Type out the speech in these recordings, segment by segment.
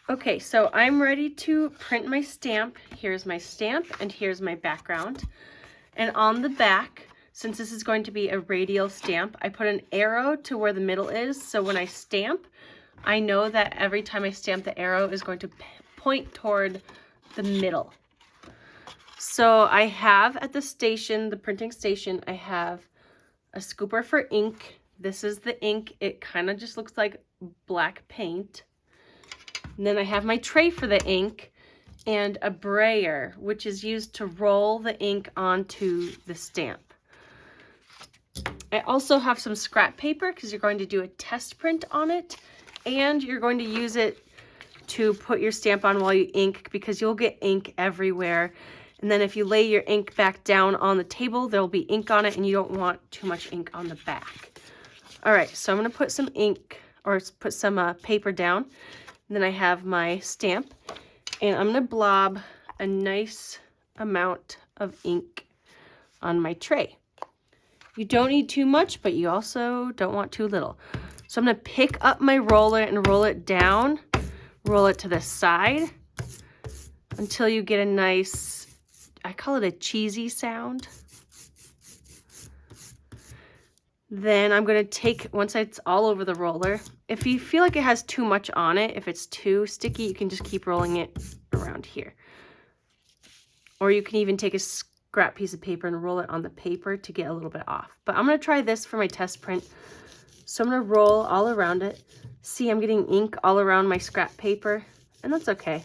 Okay, so I'm ready to print my stamp. Here's my stamp and here's my background. And on the back, since this is going to be a radial stamp, I put an arrow to where the middle is. So when I stamp, I know that every time I stamp, the arrow is going to point toward the middle. So I have at the station, the printing station, I have a scooper for ink. This is the ink. It kind of just looks like black paint. And then I have my tray for the ink and a brayer, which is used to roll the ink onto the stamp. I also have some scrap paper because you're going to do a test print on it, and you're going to use it to put your stamp on while you ink because you'll get ink everywhere. And then if you lay your ink back down on the table, there'll be ink on it and you don't want too much ink on the back. All right, so I'm gonna put some ink or put some paper down. And then I have my stamp and I'm gonna blob a nice amount of ink on my tray. You don't need too much, but you also don't want too little. So I'm gonna pick up my roller and roll it down, roll it to the side until you get a nice, I call it a cheesy sound. Then I'm gonna take, once it's all over the roller, if you feel like it has too much on it, if it's too sticky, you can just keep rolling it around here. Or you can even take a scrap piece of paper and roll it on the paper to get a little bit off. But I'm gonna try this for my test print. So I'm gonna roll all around it. See, I'm getting ink all around my scrap paper, and that's okay.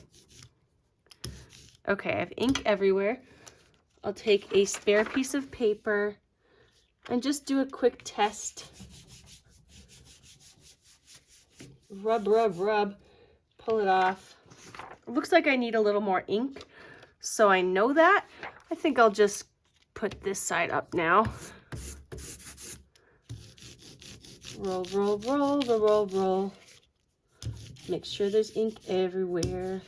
Okay, I have ink everywhere. I'll take a spare piece of paper and just do a quick test. Rub, rub, rub, pull it off. It looks like I need a little more ink, so I know that. I think I'll just put this side up now. Roll, roll, roll, roll, roll, roll. Make sure there's ink everywhere.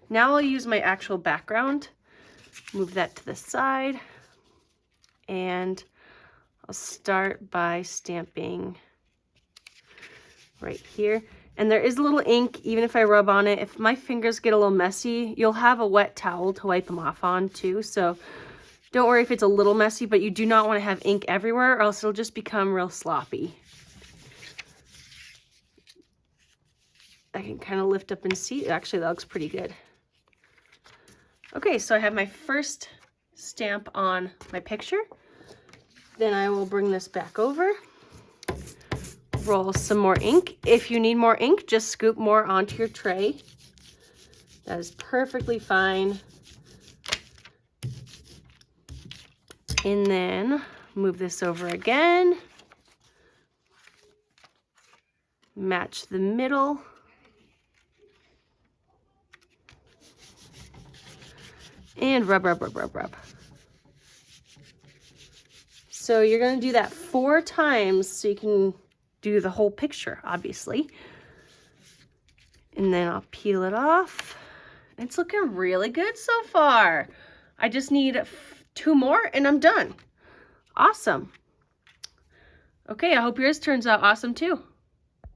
Now I'll use my actual background. Move that to the side. And I'll start by stamping right here. And there is a little ink, even if I rub on it. If my fingers get a little messy, you'll have a wet towel to wipe them off on too. So don't worry if it's a little messy, but you do not want to have ink everywhere or else it'll just become real sloppy. I can kind of lift up and see. Actually, that looks pretty good. Okay, so I have my first stamp on my picture. Then I will bring this back over, roll some more ink. If you need more ink, just scoop more onto your tray. That is perfectly fine. And then move this over again. Match the middle. And rub, rub, rub, rub, rub. So you're going to do that 4 times so you can do the whole picture, obviously. And then I'll peel it off. It's looking really good so far. I just need 2 more and I'm done. Awesome. Okay, I hope yours turns out awesome too.